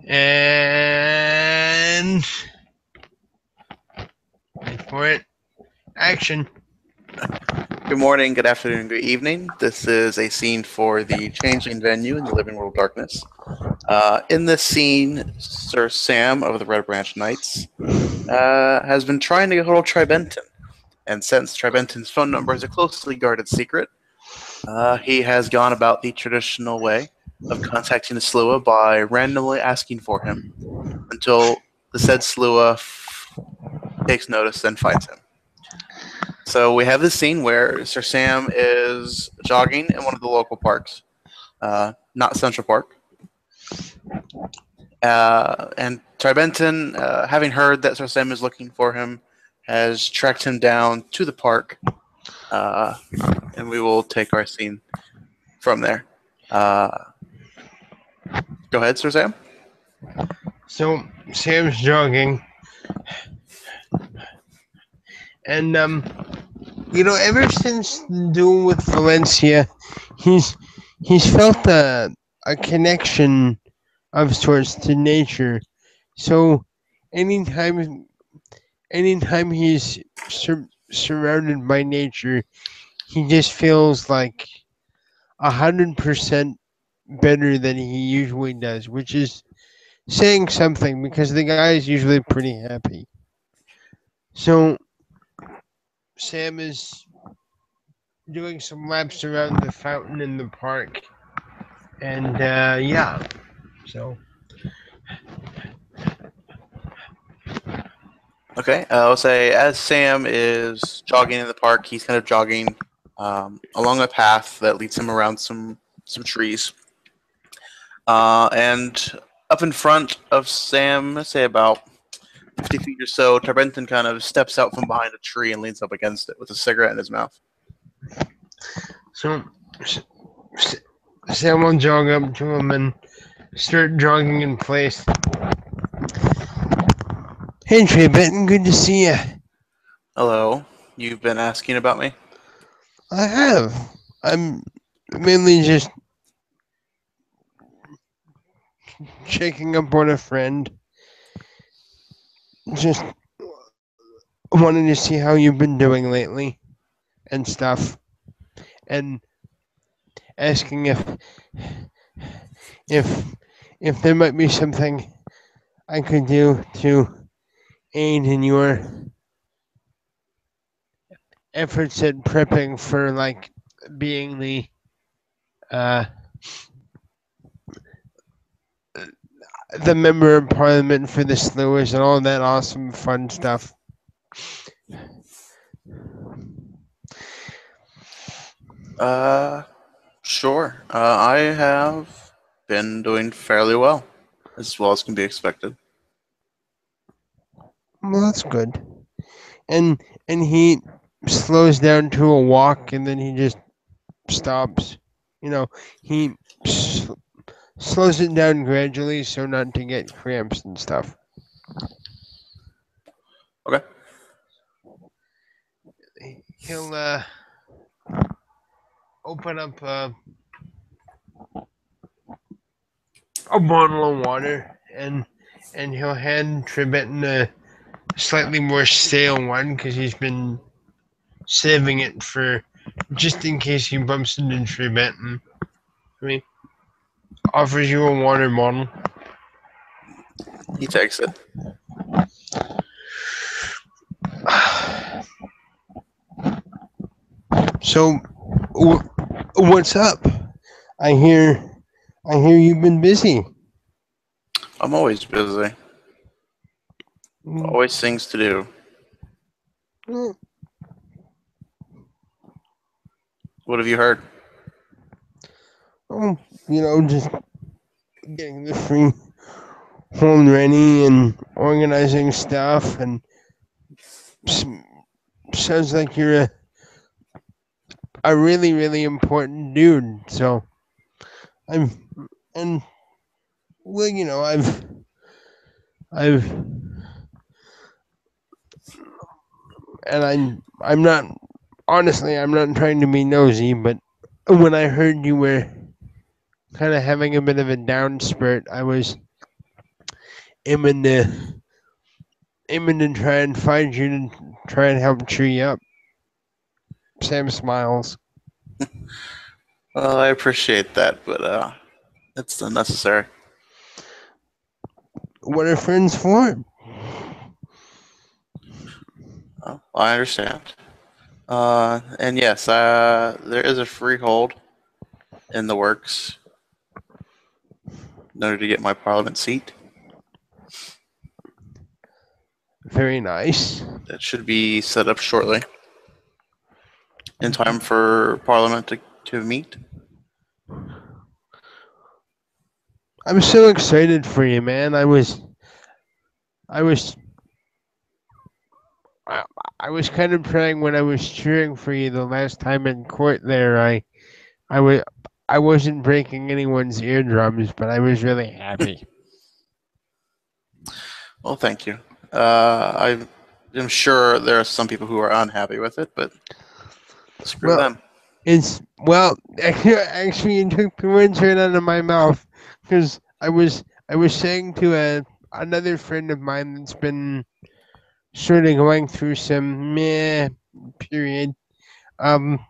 And wait for it. Action. Good morning, good afternoon, good evening. This is a scene for the Changeling venue in the Living World Darkness. In this scene, Sir Sam of the Red Branch Knights has been trying to get hold of Tribentin. And since Tribentin's phone number is a closely guarded secret, he has gone about the traditional way of contacting the Slua by randomly asking for him until the said Slua takes notice and finds him. So we have this scene where Sir Sam is jogging in one of the local parks, not Central Park. And Tribentin, having heard that Sir Sam is looking for him, has tracked him down to the park, and we will take our scene from there. Go ahead, Sir Sam. So Sam's jogging, and ever since the duel with Valencia, he's felt a connection of sorts to nature. So anytime he's surrounded by nature, he just feels like 100% better than he usually does, which is saying something because the guy is usually pretty happy. So Sam is doing some laps around the fountain in the park, and yeah, so Okay, I'll say as Sam is jogging in the park, he's kind of jogging along a path that leads him around some trees. And up in front of Sam, say about 50 feet or so, Tribentin kind of steps out from behind a tree and leans up against it with a cigarette in his mouth. so Sam will jog up to him and start jogging in place. Hey, Tribentin, good to see you. Hello, you've been asking about me? I have. I'm mainly just checking up on a friend. Just wanting to see how you've been doing lately and stuff. And asking if if there might be something I could do to aid in your efforts at prepping for like being uh the member of parliament for the slewers and all that awesome fun stuff. Sure. I have been doing fairly well as can be expected. Well, that's good. And he slows down to a walk and then he just stops. He slows it down gradually so not to get cramps and stuff. Okay. He'll open up a bottle of water and he'll hand Tribentin a slightly more stale one because he's been saving it for just in case he bumps into Tribentin. I mean, offers you a water bottle. He takes it. So, what's up? I hear you've been busy. I'm always busy. Always things to do. Mm. What have you heard? Oh, just getting the free home ready and organizing stuff, and sounds like you're a really, really important dude. So I'm, and well, I've, and I'm not, honestly, I'm not trying to be nosy, but when I heard you were kind of having a bit of a down spurt, I was aiming to try and find you to try and help cheer you up. Sam smiles. Well, I appreciate that, but it's unnecessary. What are friends for? Well, I understand. And yes, there is a freehold in the works in order to get my parliament seat. Very nice. That should be set up shortly, in time for parliament to meet. I'm so excited for you, man. I was I, I was kind of praying when I was cheering for you the last time in court there. I was I wasn't breaking anyone's eardrums, but I was really happy. Well, thank you. I'm sure there are some people who are unhappy with it, but screw Well, them. actually you took the words right out of my mouth because I was saying to another friend of mine that's been sort of going through some meh period. Um,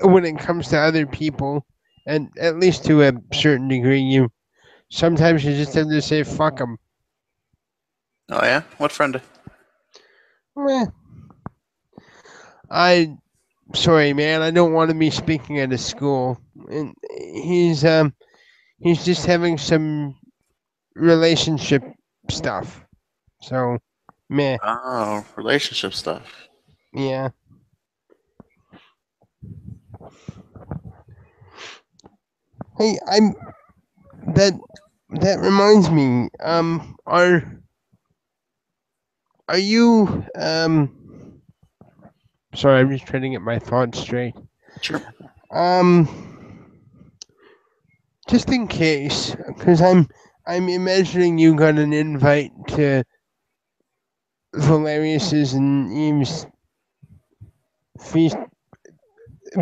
when it comes to other people, and at least to a certain degree, you sometimes you just have to say fuck them. Oh yeah, what friend? Meh. I sorry, man. I don't want to be speaking at a school, and he's just having some relationship stuff. So, meh. Oh, relationship stuff. Yeah. Hey, I'm that that reminds me. Are you Sorry, I'm just trying to get my thoughts straight. Sure. Um, just in case, because I'm imagining you got an invite to Valerius's and Eve's feast,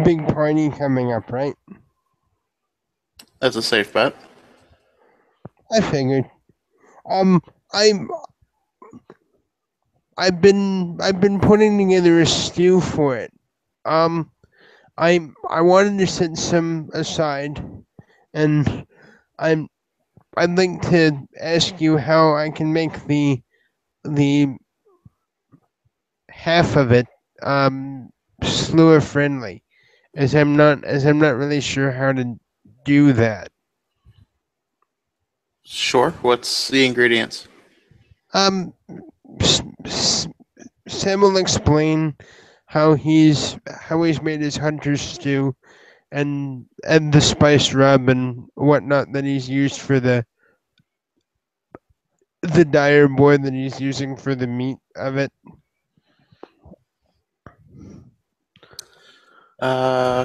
big party coming up, right? That's a safe bet. I figured. Um, I'm I've been putting together a stew for it. Um, I wanted to set some aside, and I'm I'd like to ask you how I can make the half of it slower friendly, as I'm not really sure how to do that. Sure. What's the ingredients? Um, S- S- Sam will explain how he's made his hunter stew and the spice rub and whatnot that he's used for the dire board that he's using for the meat of it.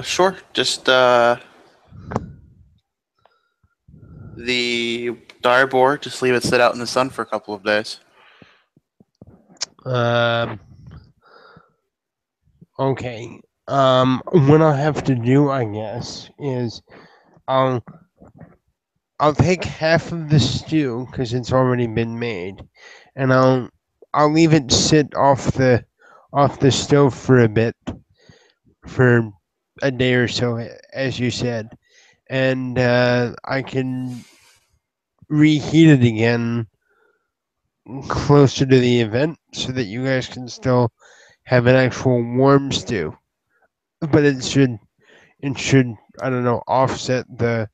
Sure. Just the dire board. Just leave it sit out in the sun for a couple of days. Um. Okay. What I'll have to do, I guess, is I'll I'll take half of the stew because it's already been made, and I'll leave it sit off the stove for a bit, for a day or so, as you said, and I can reheat it again closer to the event so that you guys can still have an actual warm stew. But it should I don't know offset the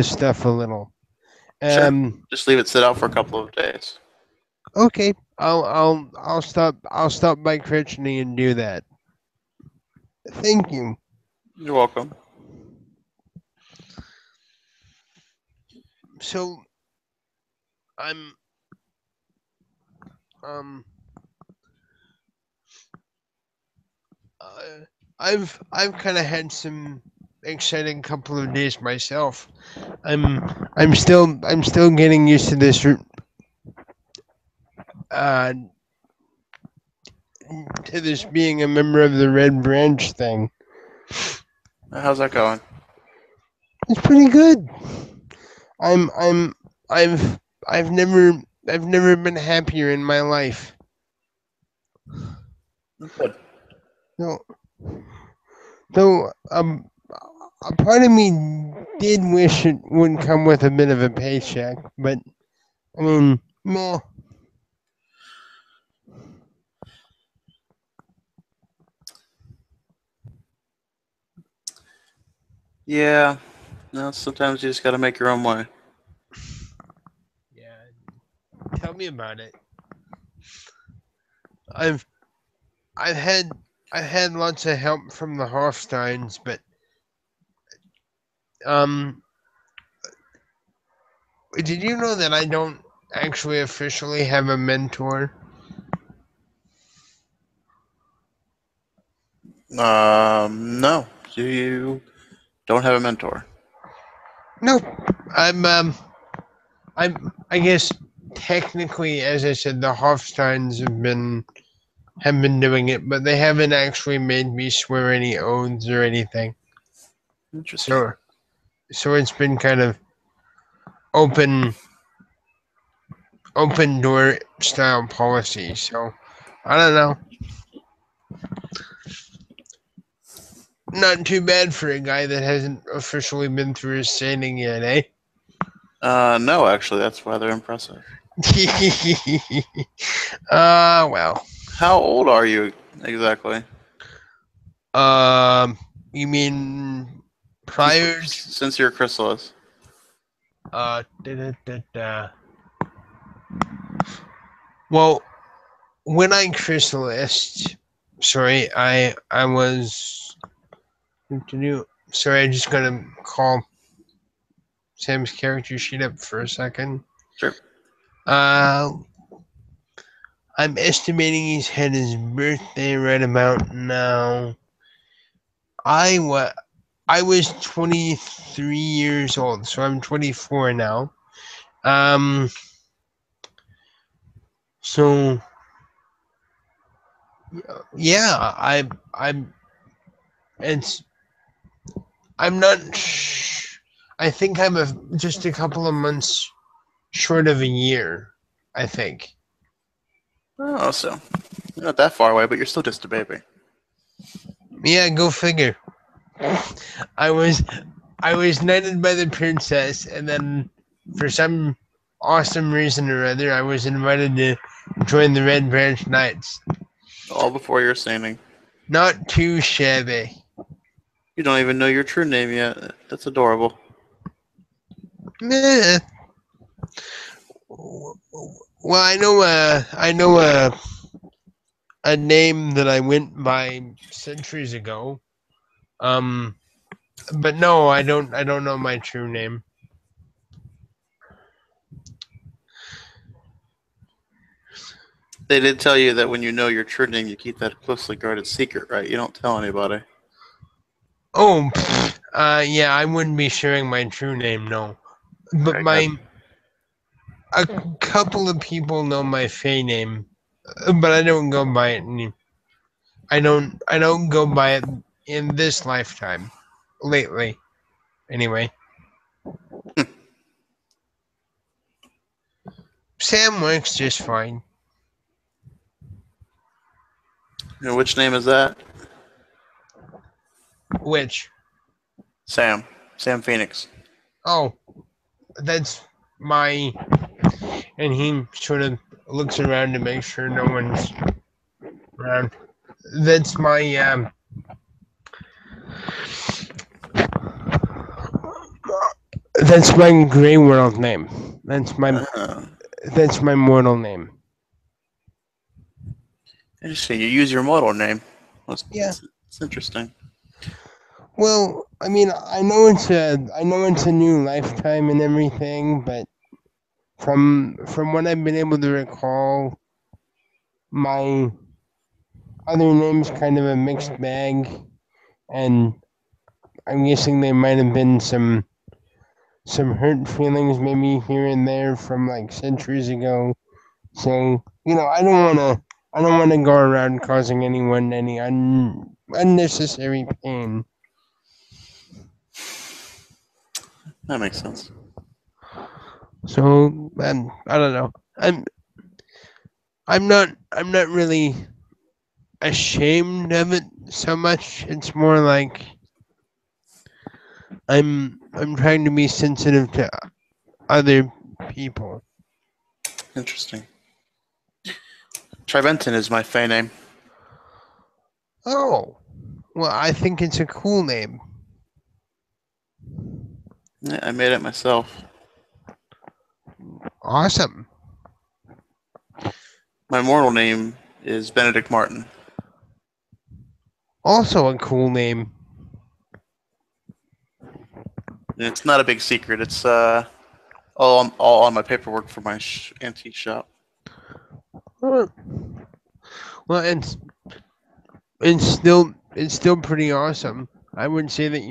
stuff a little. Sure. Um. Just leave it sit out for a couple of days. Okay. I'll stop by Critchney and do that. Thank you. You're welcome. So I'm um uh, I've kind of had some exciting couple of days myself. I'm still getting used to this uh to this being a member of the Red Branch thing. How's that going? It's pretty good. I'm I've I've never I've never been happier in my life. Good. No, though a part of me did wish it would come with a bit of a paycheck, but I mean, meh. Yeah. No, sometimes you just got to make your own way. Yeah, tell me about it. I've I've had I've had lots of help from the Hofsteins, but um, did you know that I don't actually officially have a mentor? No, you don't have a mentor. Nope. I'm I guess technically, as I said, the Hofsteins have been doing it, but they haven't actually made me swear any oaths or anything. Interesting. So so it's been kind of open open door style policy. So I don't know. Not too bad for a guy that hasn't officially been through his sailing yet, eh? No, actually, that's rather impressive. Well. How old are you exactly? Um, you mean Since prior? since you're a chrysalis. Da, da, da, da. Well, when I chrysalis, sorry, I was. Sorry, I just gotta call Sam's character sheet up for a second. Sure. Uh, I'm estimating he's had his birthday right about now. I I was 23 years old, so I'm 24 now. Um, so yeah, I'm it's I'm not. I think I'm just a couple of months short of a year. I think. Oh, so you're not that far away, but you're still just a baby. Yeah, go figure. I was I was knighted by the princess, and then for some awesome reason or other, I was invited to join the Red Branch Knights. All before you're sailing. Not too shabby. You don't even know your true name yet. That's adorable. Meh. Well, I know a name that I went by centuries ago. Um, but no, I don't know my true name. They did tell you that when you know your true name, you keep that a closely guarded secret, right? You don't tell anybody. Oh, yeah, I wouldn't be sharing my true name, no. But Okay, good. my a couple of people know my Fey name, but I don't go by it. I don't go by it in this lifetime. Lately, anyway. Sam works just fine. And which name is that? Which, Sam. Sam Phoenix. oh, that's my. And he sort of looks around to make sure no one's around. That's my that's my Grey World name. Uh, That's my mortal name. Interesting. You use your model name. Yeah. That's interesting. Well, I mean, I know it's a new lifetime and everything, but from what I've been able to recall, my other name's kind of a mixed bag, and I'm guessing there might have been some hurt feelings maybe here and there from like centuries ago. So I don't wanna go around causing anyone any unnecessary pain. That makes sense. So I don't know. I'm not really ashamed of it so much. It's more like I'm trying to be sensitive to other people. Interesting. Tribentin is my Fey name. Oh, well, I think it's a cool name. Yeah, I made it myself. Awesome. My mortal name is Benedict Martin. Also a cool name. And it's not a big secret. It's all on my paperwork for my antique shop. Uh, Well, it's still pretty awesome. I would say that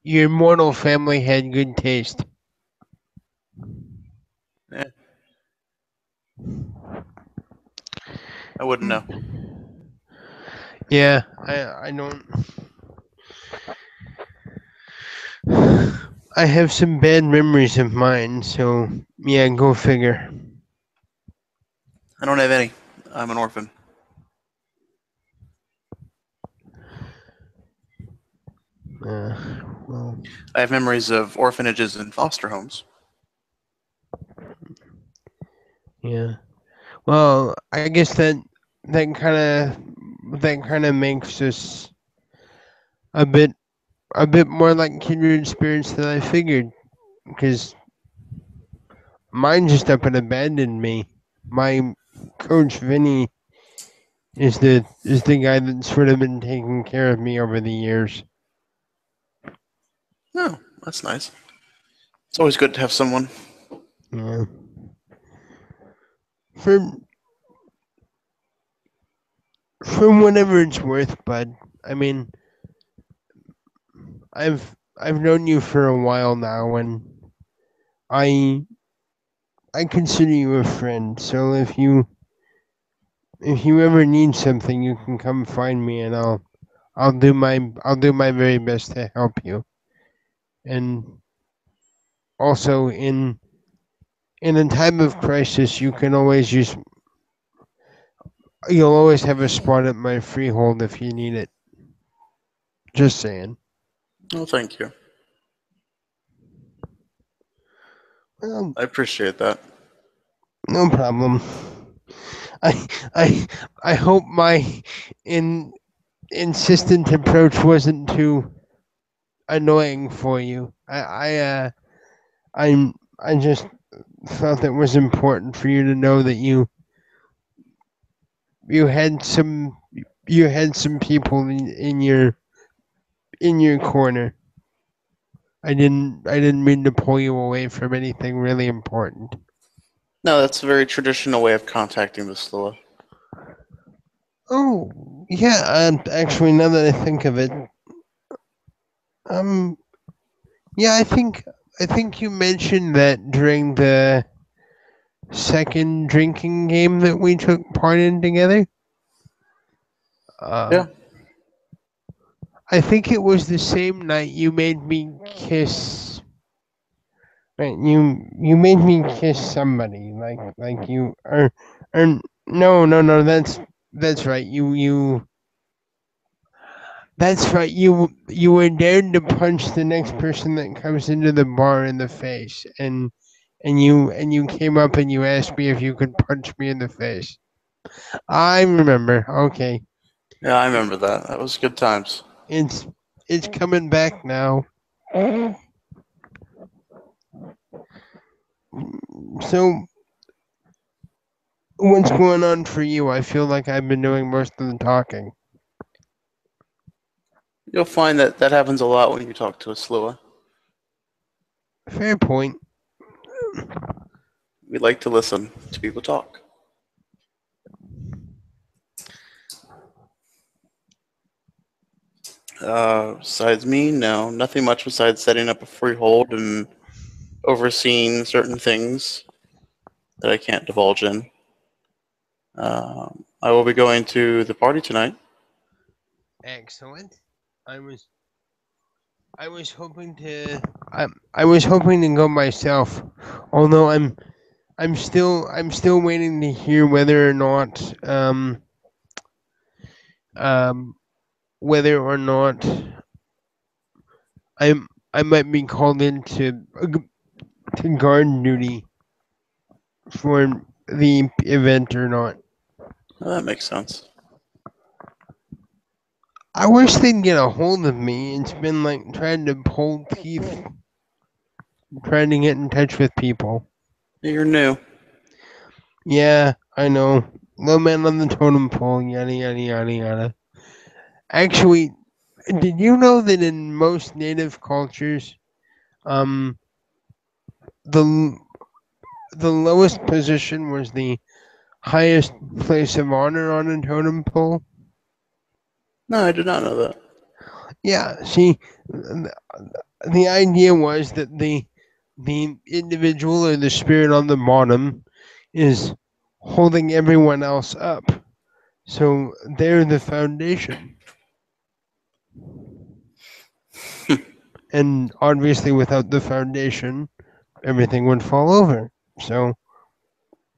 your mortal family had good taste. Yeah, I wouldn't know. Yeah, I don't. I have some bad memories of mine, so yeah, go figure. I don't have any. I'm an orphan. Uh, well, I have memories of orphanages and foster homes. yeah. Well, I guess that kind of makes us a bit a bit more like kindred spirits than I figured, because mine just up and abandoned me. My coach Vinny is the guy that's sort of been taking care of me over the years. Oh, that's nice. It's always good to have someone. Yeah. For for whatever it's worth, bud. I mean, I've known you for a while now, and I I consider you a friend. So if you ever need something, you can come find me, and I'll do my very best to help you. And also in a time of crisis, you'll always have a spot at my freehold if you need it. Just saying. Oh, thank you. Well, I appreciate that. no problem. I I I hope my in insistent approach wasn't too annoying for you. I just felt it was important for you to know that you had some you had some people in your corner. I didn't mean to pull you away from anything really important. No, that's a very traditional way of contacting the Sloa. Oh yeah, actually, now that I think of it, um, yeah, I think you mentioned that during the second drinking game that we took part in together. Uh, Yeah. I think it was the same night you made me kiss. Right, you made me kiss somebody like you or no, that's right. That's right. You were dared to punch the next person that comes into the bar in the face, and you came up and you asked me if you could punch me in the face. I remember. Okay, Yeah, I remember that. That was good times. it's it's coming back now. So what's going on for you? I feel like I've been doing most of the talking. You'll find that that happens a lot when you talk to a Sloa. Fair point. We like to listen to people talk. Besides me, no, nothing much besides setting up a freehold and overseeing certain things that I can't divulge in. I will be going to the party tonight. Excellent. I was I was hoping to. I was hoping to go myself, although I'm still waiting to hear um whether or not I might be called into to guard duty for the event or not. Well, that makes sense. I wish they'd get a hold of me. It's been like trying to pull teeth, trying to get in touch with people. You're new. Yeah, I know. Low man on the totem pole, yada yada yada yada. Actually, did you know that in most native cultures, um, the the lowest position was the highest place of honor on a totem pole? No, I did not know that. Yeah. See, the idea was that the individual or the spirit on the bottom is holding everyone else up. So they're the foundation. And obviously, without the foundation, everything would fall over. So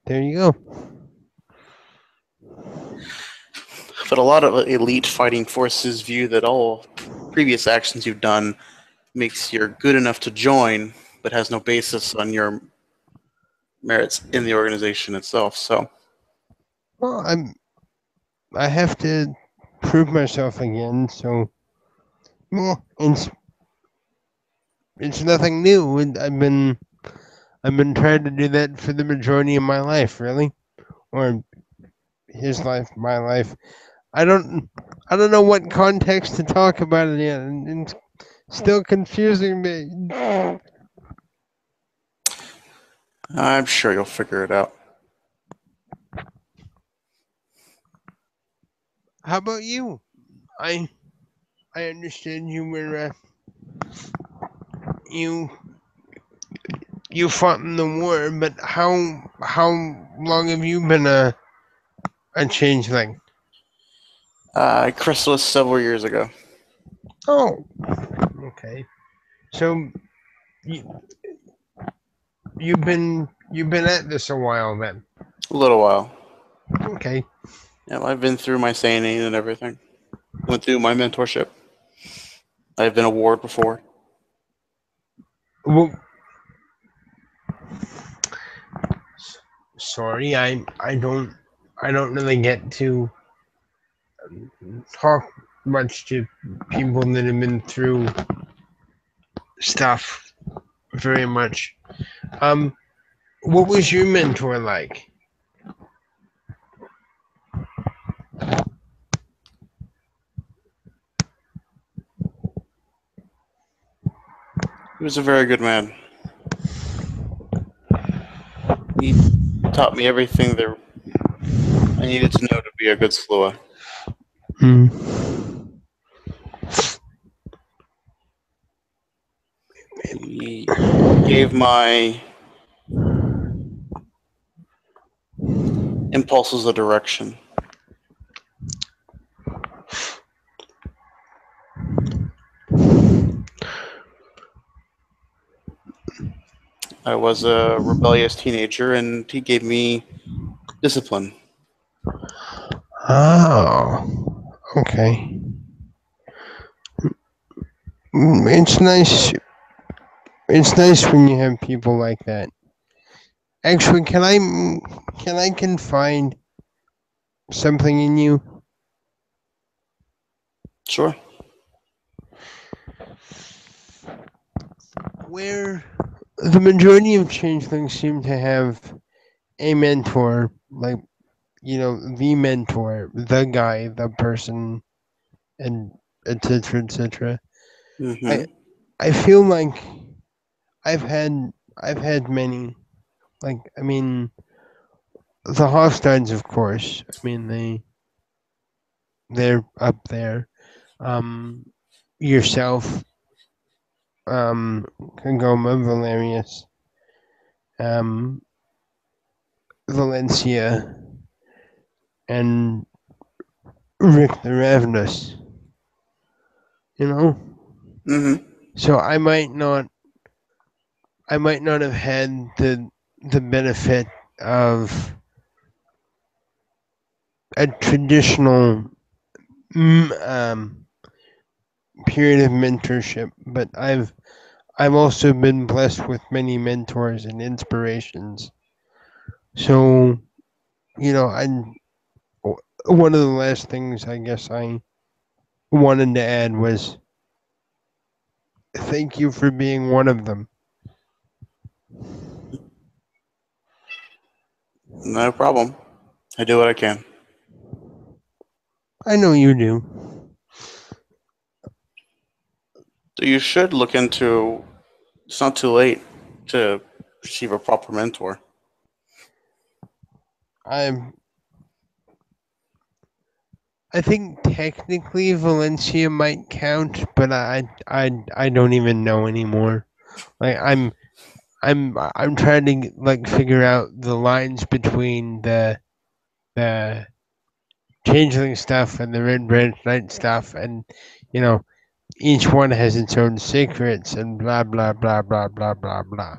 there you go. But a lot of elite fighting forces view that all previous actions you've done makes you good enough to join, but has no basis on your merits in the organization itself. So, Well, I have to prove myself again. So well, it's nothing new. And I've been trying to do that for the majority of my life, really, or his life, my life. I don't I don't know what context to talk about it in, and it's still confusing me. I'm sure you'll figure it out. How about you? I I understand you were you you fought in the war, but how long have you been a changeling? Chrysalis several years ago. Oh, okay. So you, you've been at this a while then. A little while. Okay. Yeah, I've been through my sanity and everything. Went through my mentorship. I've been a ward before. Well, sorry, I don't really get to talk much to people that have been through stuff very much. Um, what was your mentor like? He was a very good man. He taught me everything there I needed to know to be a good Slua. Hmm. He gave my impulses a direction. I was a rebellious teenager, and he gave me discipline. Oh, okay. It's nice. It's nice when you have people like that. Actually, can I confide something in you? Sure. Where the majority of changelings seem to have a mentor, like the mentor, the guy, the person, and etc. etc. I Mm-hmm. I feel like I've had I've had many. Like I mean, the Hofsteins, of course. I mean they're up there. Um, yourself, Kangoma, Valerius, um, Valencia, and Rick the Ravenous. You know, Mm-hmm. So I might not have had the benefit of a traditional period of mentorship, but I've also been blessed with many mentors and inspirations. So I one of the last things I guess I wanted to add was thank you for being one of them. No problem. I do what I can. I know you do. So you should look into. It's not too late to receive a proper mentor. I'm. I think technically Valencia might count, but I don't even know anymore. Like I'm trying to like figure out the lines between the changeling stuff and the red branch knight stuff, and you know each one has its own secrets and blah blah blah blah blah blah blah.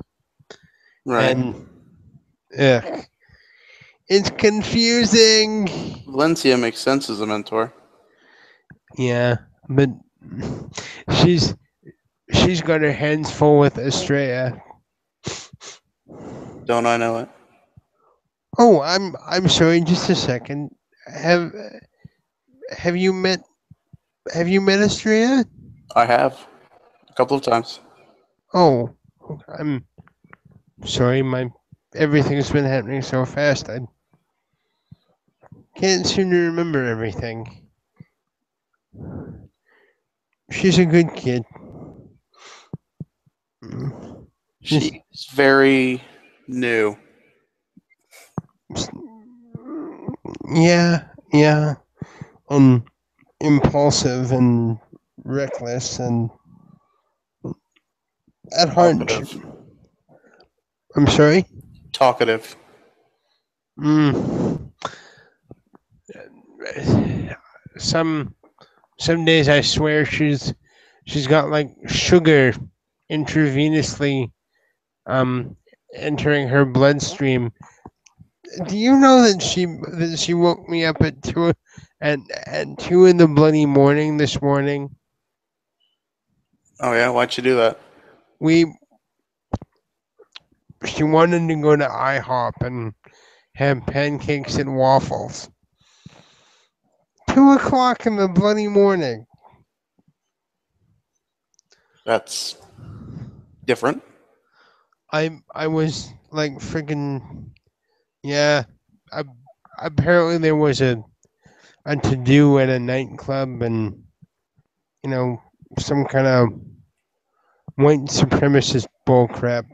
Right. And ugh, it's confusing. Valencia makes sense as a mentor. Yeah, but she's she's got her hands full with Estrella. Don't I know it? Oh, I'm sorry. Just a second. Have have you met have you met Estrella? I have a couple of times. Oh, I'm sorry. My everything's been happening so fast. I can't seem to remember everything. She's a good kid. Mm. She's She's very new. yeah, yeah, and impulsive and reckless and at heart. Talkative. I'm sorry. Talkative. Mm. Some some days I swear she's got like sugar intravenously entering her bloodstream. Do you know that she woke me up at two in the bloody morning this morning? Oh yeah, why'd you do that? We She wanted to go to IHOP and have pancakes and waffles. 2 o'clock in the bloody morning. That's different. I was like freaking yeah. I, apparently there was a to do at a nightclub and you know some kind of white supremacist bullcrap.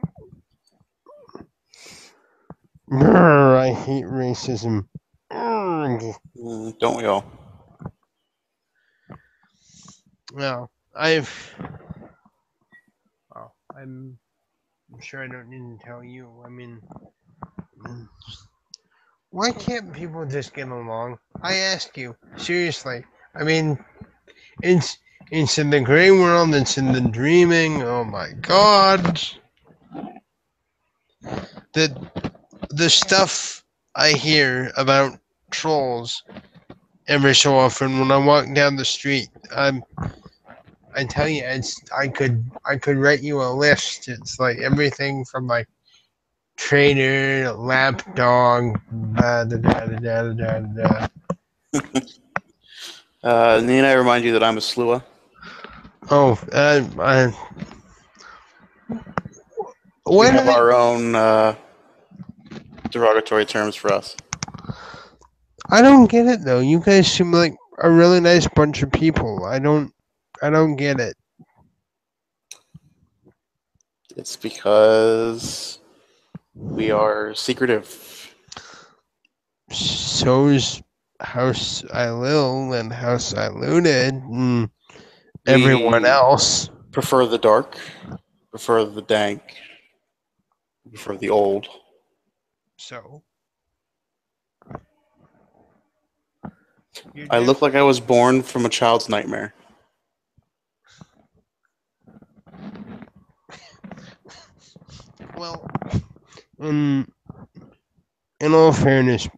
Brr, I hate racism. Brr. Don't we all? Well, I've. Well, I'm sure I don't need to tell you. I mean, mm, why can't people just get along? I ask you seriously. I mean, it's it's in the gray world. It's in the dreaming. Oh my god, the the stuff I hear about trolls every so often when I walk down the street. I tell you, I could write you a list. It's like everything from like trader, lapdog, da da da da da da da. Need I remind you that I'm a slua? Oh, We what are have they? our own derogatory terms for us. I don't get it though. You guys seem like a really nice bunch of people. I don't get it. It's because we are secretive. So's House I Lil and House I Looted and everyone We else. prefer the dark, prefer the dank, prefer the old. So you're I look definitely like I was born from a child's nightmare. Well, in in all fairness,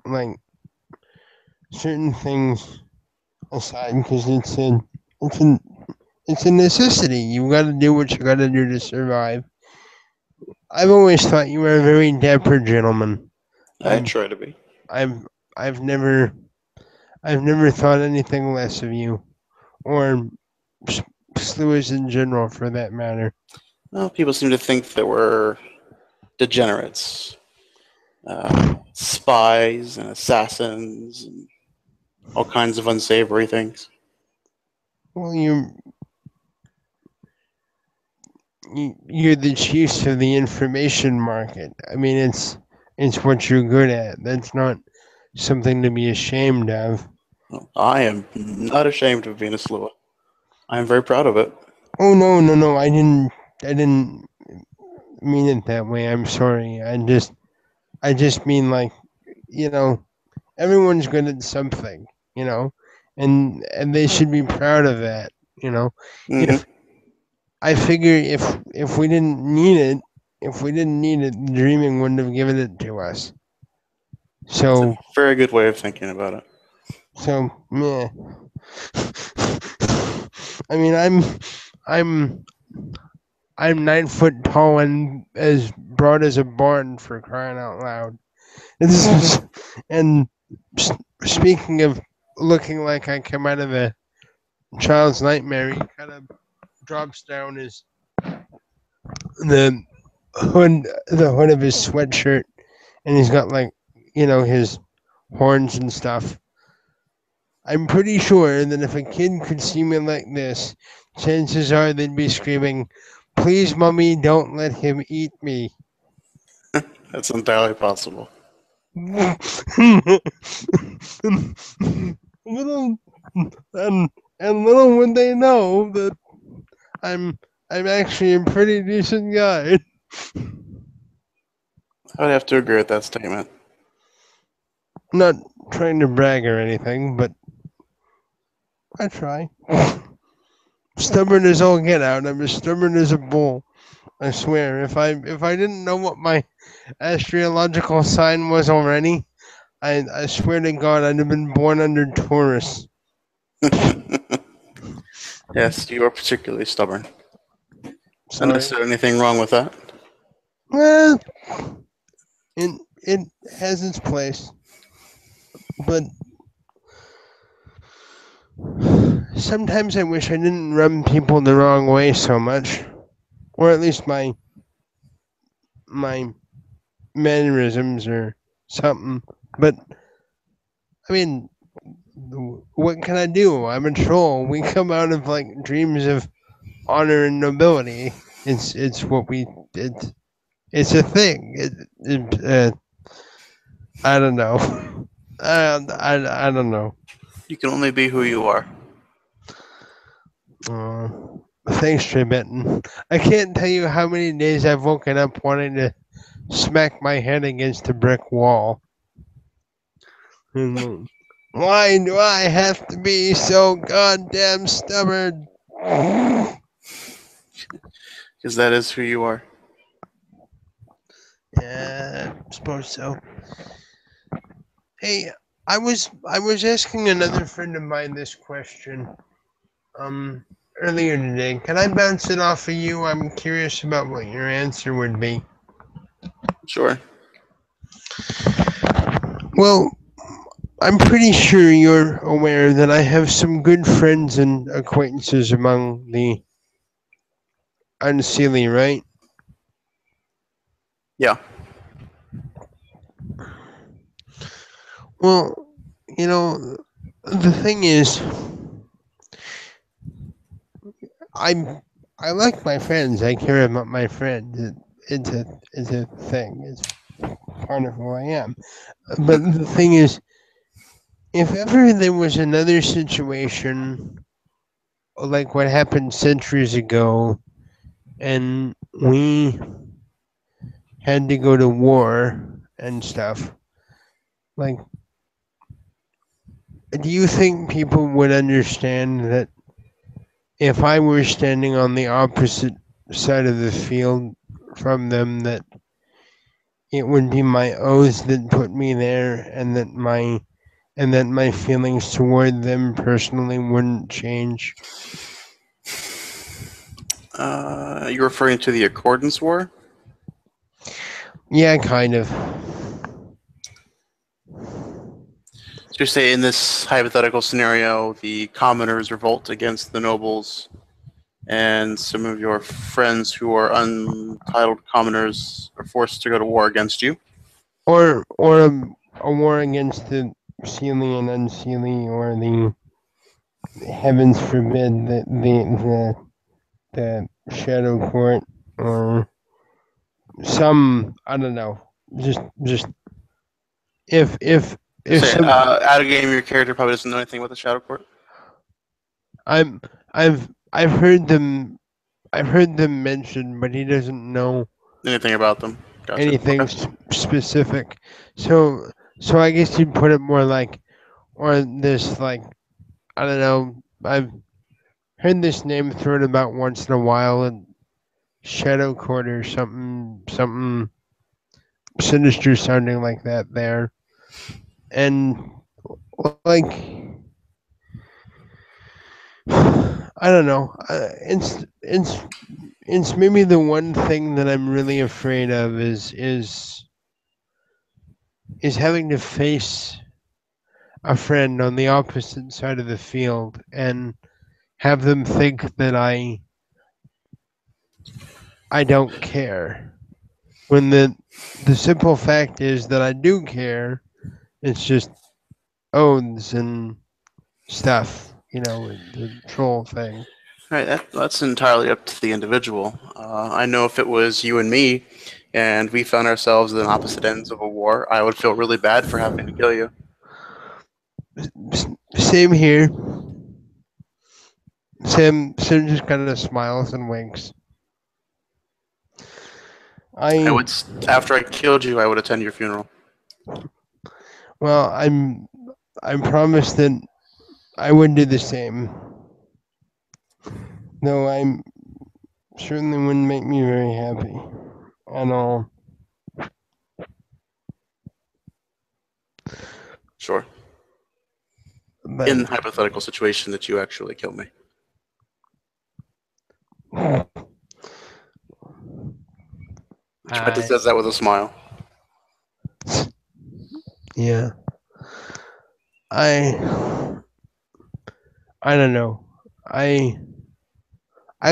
like certain things aside, because it's an it's a necessity. You got to do what you got to do to survive. I've always thought you were a very dapper gentleman. I I've try to be. I've I've never thought anything less of you, or slewers in general, for that matter. Well, people seem to think that we're degenerates, spies and assassins, and all kinds of unsavory things. Well, you're the chiefs of the information market. I mean, it's what you're good at. That's not something to be ashamed of. Well, I am not ashamed of being a slewer. I am very proud of it. Oh no! I didn't mean it that way. I'm sorry. I just mean, like, you know everyone's good at something, and they should be proud of that. Hmm. If I figure if we didn't need it, dreaming wouldn't have given it to us. That's a So very good way of thinking about it. meh. I mean, I'm I'm 9 foot tall and as broad as a barn, for crying out loud. This is, and speaking of looking like I come out of a child's nightmare, he kind of drops down the the hood of his sweatshirt, and he's got, like, his horns and stuff. I'm pretty sure that if a kid could see me like this, chances are they'd be screaming, "Please, mommy, don't let him eat me." That's entirely possible. little and little would they know that I'm I'm actually a pretty decent guy. I would have to agree with that statement. Not trying to brag or anything, but I try. Stubborn as all get out. I'm as stubborn as a bull. I swear. If I didn't know what my astrological sign was already, I swear to God, I'd have been born under Taurus. Yes, you are particularly stubborn. Not Sorry. necessarily anything wrong with that. Well, it has its place, but sometimes I wish I didn't rub people the wrong way so much, or at least my mannerisms or something. But I mean, what can I do? I'm a troll. We come out of, like, dreams of honor and nobility. It's what we it's a thing. I don't know. I don't know. You can only be who you are. Uh, Thanks, Tribentin. I can't tell you how many days I've woken up wanting to smack my head against a brick wall. Why do I have to be so goddamn stubborn? Because that is who you are. Yeah, I suppose so. Hey, I was asking another friend of mine this question um earlier today. Can I bounce it off of you? I'm curious about what your answer would be. Sure. Well, I'm pretty sure you're aware that I have some good friends and acquaintances among the unseelie, right? Yeah. Well, the thing is, I'm I like my friends. I care about my friends. It's a thing. It's part of who I am. But the thing is, if ever there was another situation like what happened centuries ago, and we had to go to war and stuff, like, do you think people would understand that if I were standing on the opposite side of the field from them that it would be my oaths that put me there, and that my feelings toward them personally wouldn't change. You're referring to the Accordance War? Yeah, kind of. So you say in this hypothetical scenario, the commoners revolt against the nobles, and some of your friends who are untitled commoners are forced to go to war against you. Or a war against the Seelie and Unseelie, or the heavens forbid the Shadow Court, or some, I don't know. Just if Say, some out of game, your character probably doesn't know anything about the Shadow Court. I'm I've heard them mentioned, but he doesn't know Anything about them? Gotcha. anything Okay. specific. So I guess you'd put it more like, or this, like, I don't know. I've heard this name thrown about once in a while, and Shadow Court or something sinister sounding like that there, and like I don't know. It's maybe the one thing that I'm really afraid of is having to face a friend on the opposite side of the field and have them think that I don't care, when the simple fact is that I do care. It's just owns and stuff, the troll thing. All right, that's entirely up to the individual. I know if it was you and me, and we found ourselves at opposite ends of a war, I would feel really bad for having to kill you. Same here. Sam just kind of smiles and winks. I I would, after I killed you, I would attend your funeral. well, I promised that I would do the same. Though I'm certainly wouldn't make me very happy at all. Sure. But In the hypothetical situation that you actually kill me. Tribentin I says that with a smile. yeah. I I don't know. I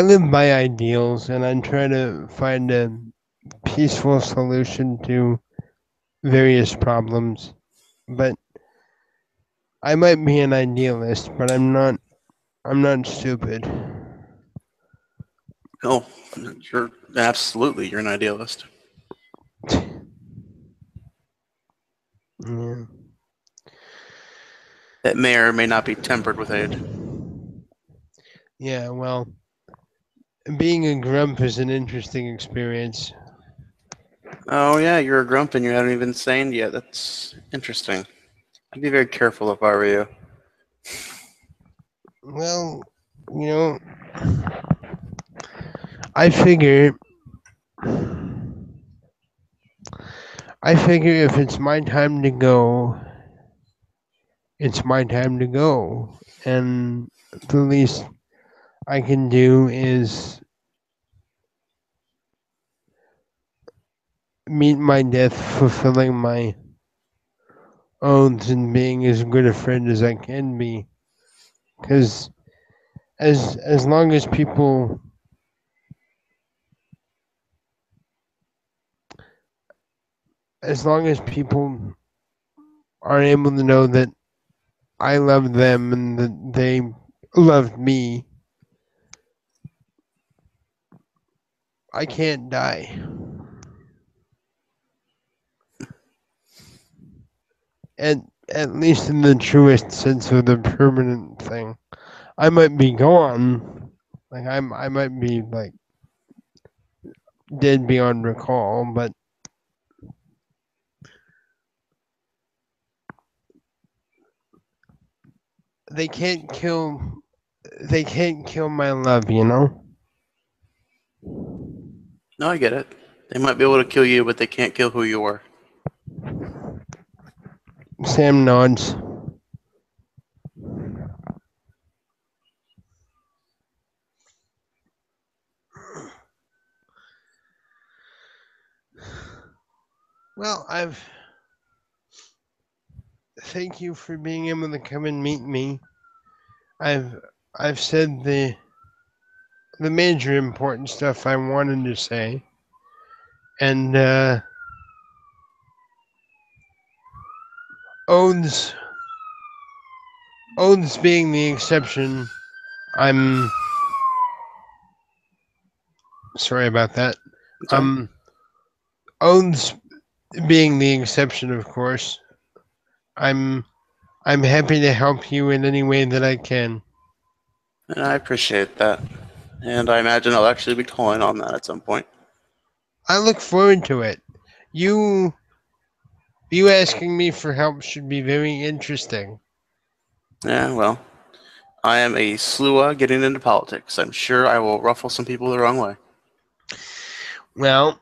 live by ideals, and I'm trying to find a peaceful solution to various problems. But I might be an idealist, but I'm not. I'm not stupid. Oh, you're absolutely you're an idealist. Yeah. That may or may not be tempered with age. Yeah. Well, being a grump is an interesting experience. Oh yeah, you're a grump and you haven't even saned yet. That's interesting. I'd be very careful if I were you. Well, you know, I figure. I figure if it's my time to go, it's my time to go, and the least I can do is meet my death fulfilling my oaths and being as good a friend as I can be. Because as long as people as long as people are able to know that I love them and that they loved me, I can't die. At least in the truest sense of the permanent thing. I might be gone. I might be like dead beyond recall, but they can't kill they can't kill my love, you know? No, I get it. They might be able to kill you, but they can't kill who you are. Sam nods. Well, thank you for being able to come and meet me. I've I've said the major important stuff I wanted to say, and oaths oaths being the exception. I'm sorry about that. Sorry? Oaths being the exception, of course. I'm I'm happy to help you in any way that I can. And I appreciate that. And I imagine I'll actually be calling on that at some point. I look forward to it. You you asking me for help should be very interesting. Yeah, well, I am a slua getting into politics. I'm sure I will ruffle some people the wrong way. Well,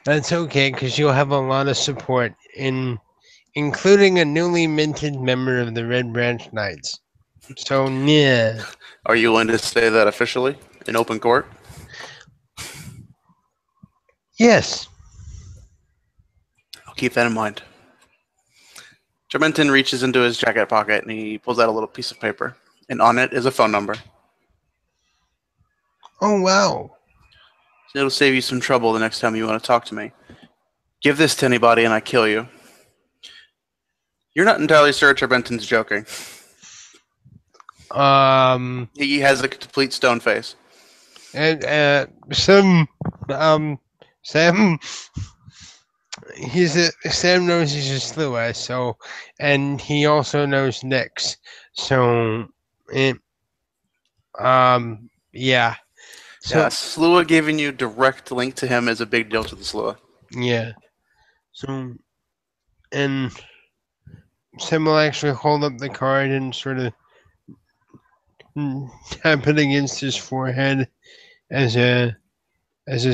that's okay because you'll have a lot of support including a newly minted member of the Red Branch Knights. So yeah. Are you willing to say that officially in open court? Yes. I'll keep that in mind. Tribentin reaches into his jacket pocket and he pulls out a little piece of paper. And on it is a phone number. Oh wow. It'll save you some trouble the next time you want to talk to me. Give this to anybody and I kill you. You're not entirely sure Tribentin's joking. He has a complete stone face. And Sam Sam knows he's a slua, so and he also knows Nyx. So it yeah. So Yeah, Slua giving you direct link to him is a big deal to the Slua. yeah. So and Sam will actually hold up the card and sort of tap it against his forehead as a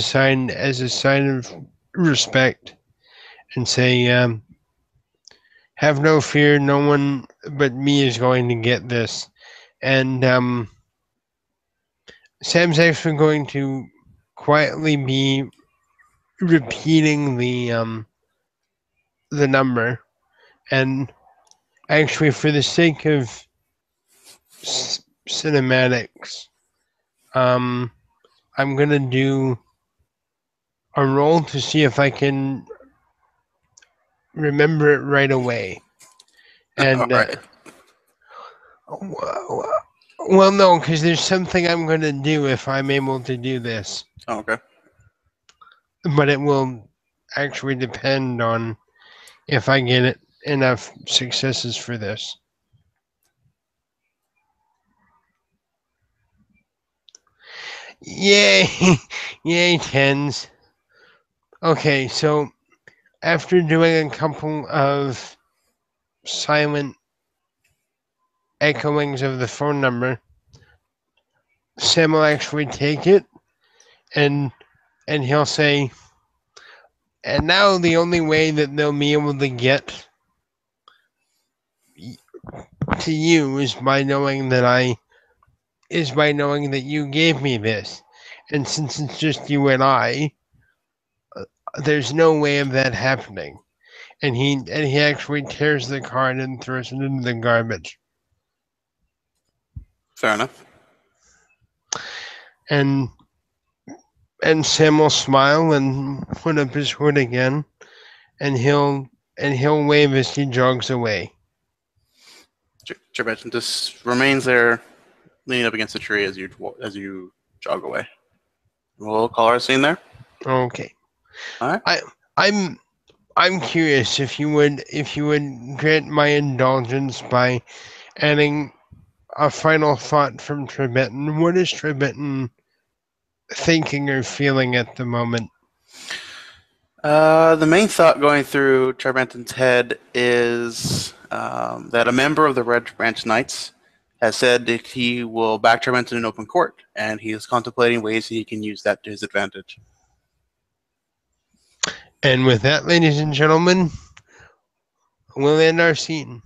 sign of respect and say, "Have no fear. No one but me is going to get this." And Sam's actually going to quietly be repeating the number, and actually, for the sake of cinematics, I'm gonna do a roll to see if I can remember it right away. And All right. well, no, because there's something I'm gonna do if I'm able to do this, Oh, okay. but it will actually depend on if I get it enough successes for this. Yay! Yay, tens. Okay, so after doing a couple of silent echoings of the phone number, Sam will actually take it and he'll say, and now the only way that they'll be able to get to you is by knowing that you gave me this. And since it's just you and I, there's no way of that happening. And he actually tears the card and throws it into the garbage. Fair enough. And Sam will smile and put up his hood again, and he'll wave as he jogs away. Tribentin just remains there, leaning up against the tree as you jog away. We'll call our scene there. Okay. All right. I'm curious if you would grant my indulgence by adding a final thought from Tribentin. What is Tribentin thinking or feeling at the moment? The main thought going through Tribentin's head is that a member of the Red Branch Knights has said that he will back Tribentin in open court, and he is contemplating ways he can use that to his advantage. And with that, ladies and gentlemen, we'll end our scene.